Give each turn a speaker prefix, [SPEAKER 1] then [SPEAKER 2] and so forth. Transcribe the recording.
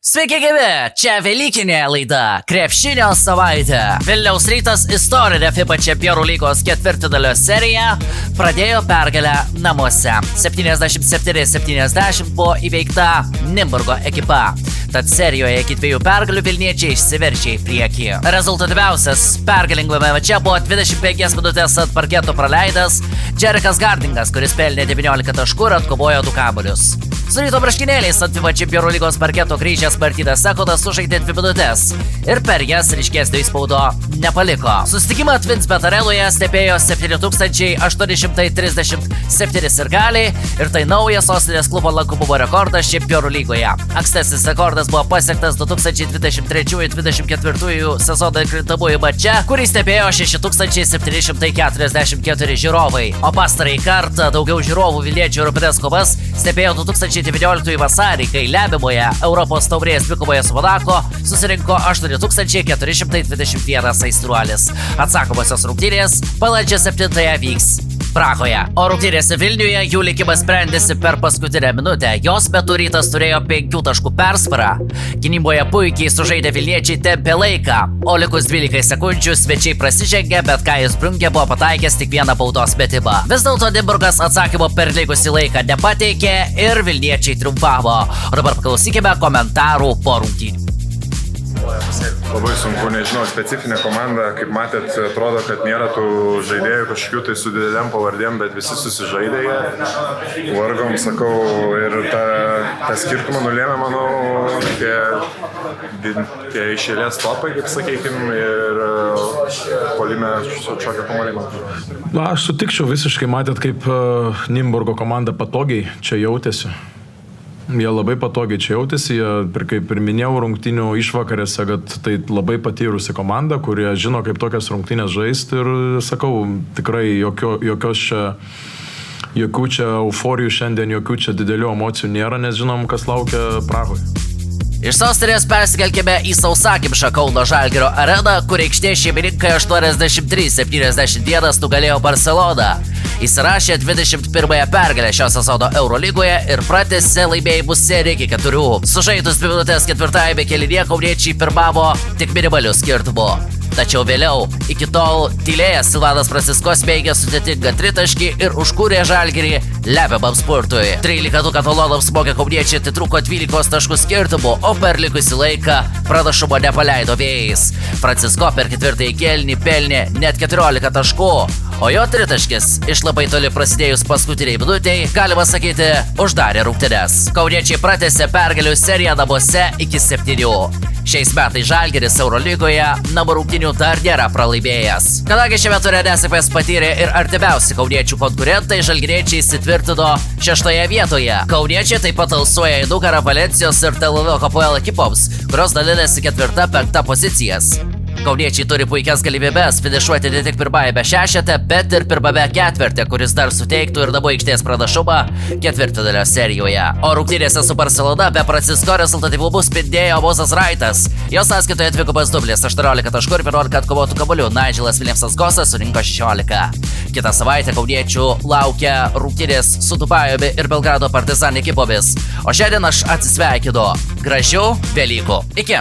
[SPEAKER 1] Sveiki gyvi, čia Velykinė laida Krepšinio savaitė. Vilniaus Rytas istorinę FIBA Čempionų lygos ketvirtfinalio seriją pradėjo pergalę namuose. 77-70 buvo įveikta Nimburgo ekipa. Tad serijoje iki 2 pergalių vilniečiai išsiveržė į priekį. Rezultatyviausias pergalingame mače buvo 25 minutės ant parketo praleidęs Džerikas Gardingas, kuris pelnė 19 taškų ir atkovojo 2 kamuolius. Su Ryto braškinėliais ant FIBA Čempionų lygos parketo grįžęs Martynas Sekodas sužaidė 2 minutės ir per jas ryškesnio įspaudo nepaliko. Susitikimą Twinsbet arenoje stebėjo 7837 sirgaliai ir tai naujas sostinės klubo lankomumo rekordas Čempionų lygoje. Ankstesnis rekordas buvo pasiektas 2023-2024 sezono atkrintamųjų mače, kurį stebėjo 6744 žiūrovai, o pastarąjį kartą daugiau žiūrovų vilniečių Europinės kovas stebėjo 2019 vasarį, kai lemiamoje Europos taurės dvikovoje su Monako susirinko 8421 aistruolis. Atsakomosios rungtynės balandžio 7 vyks Prahoje. O rungtynėse Vilniuje jų likimas sprendėsi per paskutinę minutę. Jos metu Rytas turėjo 5 taškų persvarą. Gynyboje puikiai sužaidę vilniečiai tempė laiką, o likus 12 sekundžių svečiai prasižengė, bet Kajus Brunke buvo pataikęs tik vieną baudos metimą. Vis dėlto Nimburgas atsakymo per likusį laiką nepateikė ir vilniečiai triumfavo. O dabar paklausykime komentarų po rungtynių.
[SPEAKER 2] Labai sunku, nežinau, specifinė komanda, kaip matėt, atrodo, kad nėra tų žaidėjų kažkokių tai su dideliam pavardėm, bet visi susižaidė jie. Vargom, sakau, ir tą skirtumą nulėmė, manau, tie išėlės topai, kaip sakykime, ir puolime šokio kamuolį.
[SPEAKER 3] Aš sutikčiau visiškai, matėt, kaip Nimburgo komanda patogiai čia jautėsi. Jie labai patogiai čia jautėsi, kaip ir minėjau rungtynių išvakarėse, kad tai labai patyrusi komanda, kurie žino, kaip tokias rungtynės žaisti ir, sakau, tikrai jokių čia euforijų šiandien, jokių čia didelių emocijų nėra, nes žinom, kas laukia Prahoje.
[SPEAKER 1] Iš sostinės persikelkime į sausakimšą Kauno Žalgirio areną, kur aikštė šeimininkai 83-71 nugalėjo Barceloną. Įsirašė 21 pergalę šio sezono Eurolygoje ir pratęsė laimėjimų seriją iki 4. Sužaidus 2 minutės ketvirtajame kėlinyje kauniečiai pirmavo tik minimaliu skirtumu. Tačiau vėliau, iki tol tylėjęs Silvanas Francisko smėgė sudėtingą tritaškį ir užkūrė Žalgirį lemiamam spurtui. 13 katalonams smogė kauniečiai atitrūko 12 taškų skirtumu, o per likusį laiką pranašumo nepaleido vėjais. Francisko per 4 kėlinį pelnė net 14 taškų, o jo tritaškis iš labai toli prasidėjus paskutiniai minutei, galima sakyti, uždarė rungtynes. Kauniečiai pratęsė pergalių seriją namuose iki 7. Šiais metais Žalgiris Eurolygoje namų rungtynių dar nėra pralaimėjęs. Kadangi šiame ture nesėkmės patyrė ir artimiausi kauniečių konkurentai, žalgiriečiai įsitvirtino 6 vietoje. Kauniečiai taip pat alsuoja į nugarą Valencijos ir Tel Avivo Hapoel ekipoms, kurios dalinasi 4-5 pozicijas. Kauniečiai turi puikias galimybes finišuoti ne tik pirmajame šešete, bet ir pirmame ketverte, kuris dar suteiktų ir namų aikštės pranašumą ketvirtfinalio serijoje. O rungtynėse su Barcelona be Francisko rezultatyvumu spindėjo Mozas Raitas. Jo sąskaitoje dvigubas dublis 18 taškų ir 11 atkovotų kamuolių. Nigelas Williamsas Gosas surinko 16. Kitą savaitę kauniečių laukia rungtynės su Dubajumi ir Belgrado Partizan ekipomis. O šiandien aš atsisveikinu. Gražių Velykų. Iki.